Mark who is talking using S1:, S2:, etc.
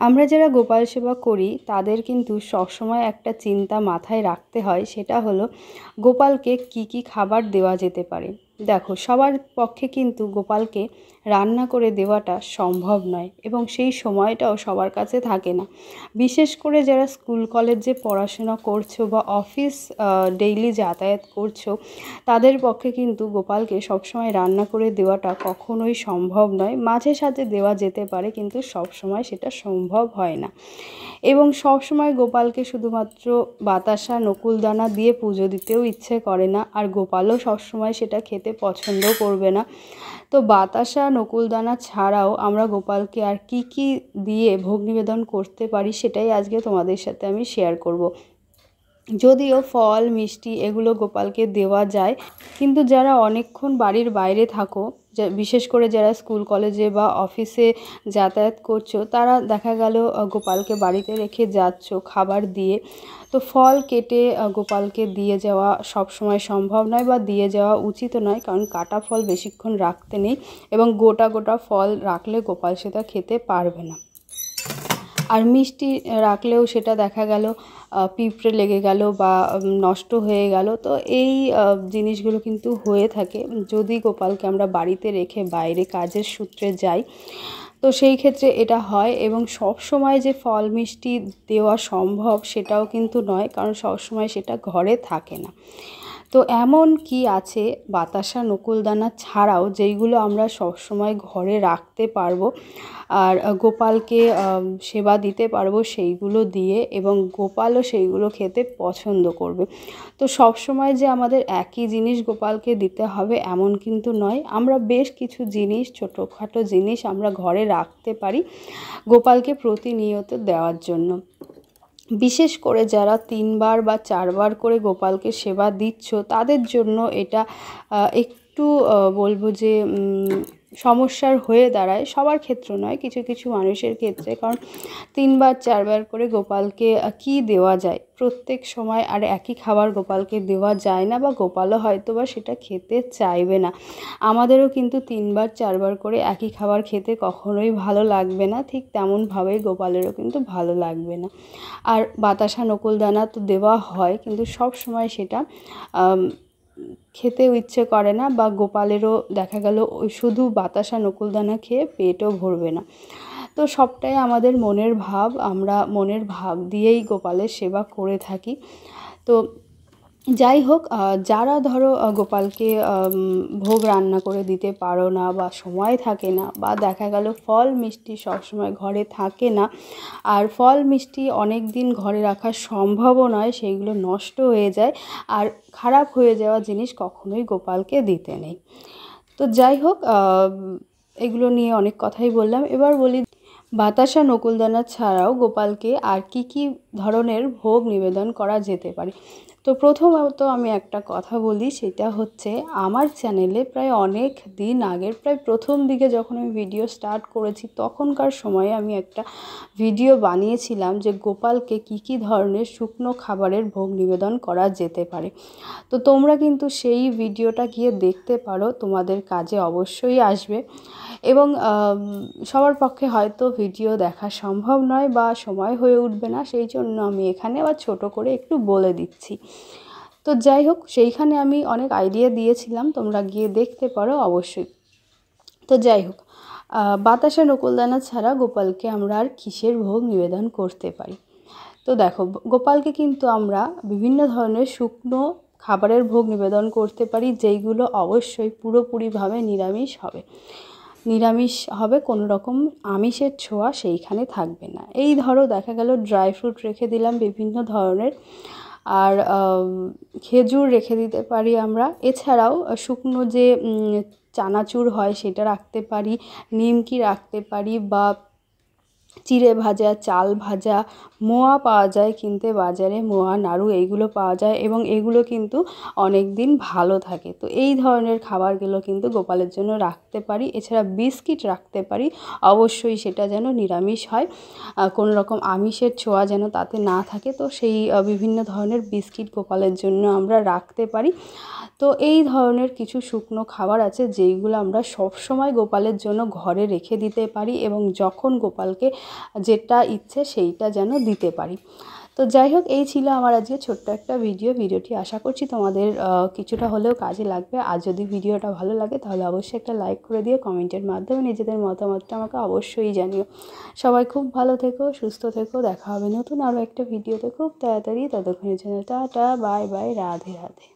S1: আমরা যারা গোপাল সেবা করি তাদের কিন্তু সবসময় একটা চিন্তা মাথায় রাখতে হয়, সেটা হলো গোপালকে কি কি খাবার দেওয়া যেতে পারে। দেখো, সবার পক্ষে কিন্তু গোপালকে রান্না করে দেওয়াটা সম্ভব নয় এবং সেই সময়টাও সবার কাছে থাকে না। বিশেষ করে যারা স্কুল কলেজে পড়াশোনা করছো বা অফিস ডেইলি যাতায়াত করছো, তাদের পক্ষে কিন্তু গোপালকে সবসময় রান্না করে দেওয়াটা কখনোই সম্ভব নয়। মাঝে সাঝে দেওয়া যেতে পারে, কিন্তু সবসময় সেটা সম্ভব হয় না। এবং সবসময় গোপালকে শুধুমাত্র বাতাসা নকুলদানা দিয়ে পুজো দিতেও ইচ্ছে করে না, আর গোপালও সবসময় সেটা খেতে পছন্দ করবে না। তো বাতাসা নকুলদানা ছাড়াও আমরা গোপালকে আর কি কি দিয়ে ভোগ নিবেদন করতে পারি সেটাই আজকে তোমাদের সাথে আমি শেয়ার করব। যদিও ফল মিষ্টি এগুলো গোপালকে দেওয়া যায়, কিন্তু যারা অনেকক্ষণ বাড়ির বাইরে থাকো, বিশেষ করে যারা স্কুল কলেজে বা অফিসে যাতায়াত করছো, তারা দেখা গেল গোপালকে বাড়িতে রেখে যাচ্ছ খাবার দিয়ে। তো ফল কেটে গোপালকে দিয়ে যাওয়া সবসময় সম্ভব নয় বা দিয়ে যাওয়া উচিত নয়, কারণ কাটা ফল বেশিক্ষণ রাখতে নেই এবং গোটা গোটা ফল রাখলে গোপাল সেটা খেতে পারবে না। আর মিষ্টি রাখলেও সেটা দেখা গেল পিঁপড়ে লেগে গেল বা নষ্ট হয়ে গেল। তো এই জিনিসগুলো কিন্তু হয়ে থাকে যদি গোপালকে আমরা বাড়িতে রেখে বাইরে কাজের সূত্রে যাই। তো সেই ক্ষেত্রে এটা হয়, এবং সব সময় যে ফল মিষ্টি দেওয়া সম্ভব সেটাও কিন্তু নয়, কারণ সব সময় সেটা ঘরে থাকে না। তো এমন কি আছে বাতাসা নকুলদানা ছাড়াও যেইগুলো আমরা সবসময় ঘরে রাখতে পারবো আর গোপালকে সেবা দিতে পারবো সেইগুলো দিয়ে, এবং গোপালও সেইগুলো খেতে পছন্দ করবে। তো সবসময় যে আমাদের একই জিনিস গোপালকে দিতে হবে এমন কিন্তু নয়। আমরা বেশ কিছু জিনিস, ছোটোখাটো জিনিস আমরা ঘরে রাখতে পারি গোপালকে প্রতিনিয়ত দেওয়ার জন্য। বিশেষ করে যারা 3 বার বা 4 বার করে গোপালকে সেবা দিচ্ছ, তাদের জন্য এটা একটু বলবো যে সমস্যার হয়ে দাঁড়ায়। সবার ক্ষেত্রে নয়, কিছু কিছু মানুষের ক্ষেত্রে। কারণ 3 বার 4 বার করে গোপালকে কি দেওয়া যায়? প্রত্যেক সময় আর একই খাবার গোপালকে দেওয়া যায় না, বা গোপালও হয়তো বা সেটা খেতে চাইবে না। আমাদেরও কিন্তু 3 বার 4 বার করে একই খাবার খেতে কখনোই ভালো লাগবে না, ঠিক তেমনভাবেই গোপালেরও কিন্তু ভালো লাগবে না। আর বাতাসা নকুলদানা তো দেওয়া হয়, কিন্তু সব সময় সেটা খেতেও ইচ্ছে করে না, বা গোপালেরও দেখা গেল ওই শুধু বাতাসা নকুলদানা খেয়ে পেটও ভরবে না। তো সবটাই আমাদের মনের ভাব, আমরা মনের ভাব দিয়েই গোপালের সেবা করে থাকি। তো যাই হোক, যারা ধরো গোপালকে ভোগ রান্না করে দিতে পারো না, বা সময় থাকে না, বা দেখা গেল ফল মিষ্টি সবসময় ঘরে থাকে না, আর ফল মিষ্টি অনেক দিন ঘরে রাখা সম্ভবও নয়, সেইগুলো নষ্ট হয়ে যায়, আর খারাপ হয়ে যাওয়া জিনিস কখনোই গোপালকে দিতে নেই। তো যাই হোক, এগুলো নিয়ে অনেক কথাই বললাম। এবার বলি বাতাসা নকুলদানা ছাড়াও গোপালকে আর কি কি ধরনের ভোগ নিবেদন করা যেতে পারে। তো প্রথমত আমি একটা কথা বলি, সেটা হচ্ছে আমার চ্যানেলে প্রায় অনেক দিন আগের, প্রায় প্রথম দিকে যখন আমি ভিডিও স্টার্ট করেছি তখনকার সময়ে আমি একটা ভিডিও বানিয়েছিলাম যে গোপালকে কি কি ধরনের শুকনো খাবারের ভোগ নিবেদন করা যেতে পারে। তো তোমরা কিন্তু সেই ভিডিওটা গিয়ে দেখতে পারো, তোমাদের কাজে অবশ্যই আসবে। এবং সবার পক্ষে হয়তো ভিডিও দেখা সম্ভব নয় বা সময় হয়ে উঠবে না, সেই জন্য আমি এখানে আবার ছোটো করে একটু বলে দিচ্ছি। তো যাই হোক, সেইখানে আমি অনেক আইডিয়া দিয়েছিলাম, তোমরা গিয়ে দেখতে পারো অবশ্যই। তো যাই হোক, বাতাসা নকুলদানা ছাড়া গোপালকে আমরা আর কিসের ভোগ নিবেদন করতে পারি? তো দেখো, গোপালকে কিন্তু আমরা বিভিন্ন ধরনের শুকনো খাবারের ভোগ নিবেদন করতে পারি, যেইগুলো অবশ্যই পুরোপুরিভাবে নিরামিষ হবে। নিরামিষ হবে, কোনো রকম আমিষের ছোঁয়া সেইখানে থাকবে না। এই ধরো দেখা গেল ড্রাই ফ্রুট রেখে দিলাম বিভিন্ন ধরনের, আর খেজুর রেখে দিতে পারি আমরা। এছাড়াও শুকনো যে চানাচুর হয় সেটা রাখতে পারি, নিমকি রাখতে পারি, বা চিড়ে ভাজা, চাল ভাজা, মোয়া পাওয়া যায় কিনতে বাজারে, মোয়া নাড়ু এইগুলো পাওয়া যায়, এবং এগুলো কিন্তু অনেক দিন ভালো থাকে। তো এই ধরনের খাবারগুলো কিন্তু গোপালের জন্য রাখতে পারি। এছাড়া বিস্কিট রাখতে পারি, অবশ্যই সেটা যেন নিরামিষ হয়, কোনো রকম আমিষের ছোঁয়া যেন তাতে না থাকে। তো সেই বিভিন্ন ধরনের বিস্কিট গোপালের জন্য আমরা রাখতে পারি। তো এই ধরনের কিছু শুকনো খাবার আছে যেইগুলো আমরা সব সময় গোপালের জন্য ঘরে রেখে দিতে পারি, এবং যখন গোপালকে যেটা ইচ্ছে সেইটা যেন দিতে পারি। তো যাই হোক, এই ছিল আমার আজকে ছোট্ট একটা ভিডিওটি আশা করছি তোমাদের কিছুটা হলেও কাজে লাগবে। আর যদি ভিডিওটা ভালো লাগে তাহলে অবশ্যই একটা লাইক করে দিও, কমেন্টের মাধ্যমে নিজেদের মতামতটা আমাকে অবশ্যই জানিও। সবাই খুব ভালো থেকো, সুস্থ থেকো, দেখা হবে নতুন আরও একটা ভিডিওতে খুব তাড়াতাড়ি। ততক্ষণের জন্য tata, bye bye, Radhe Radhe.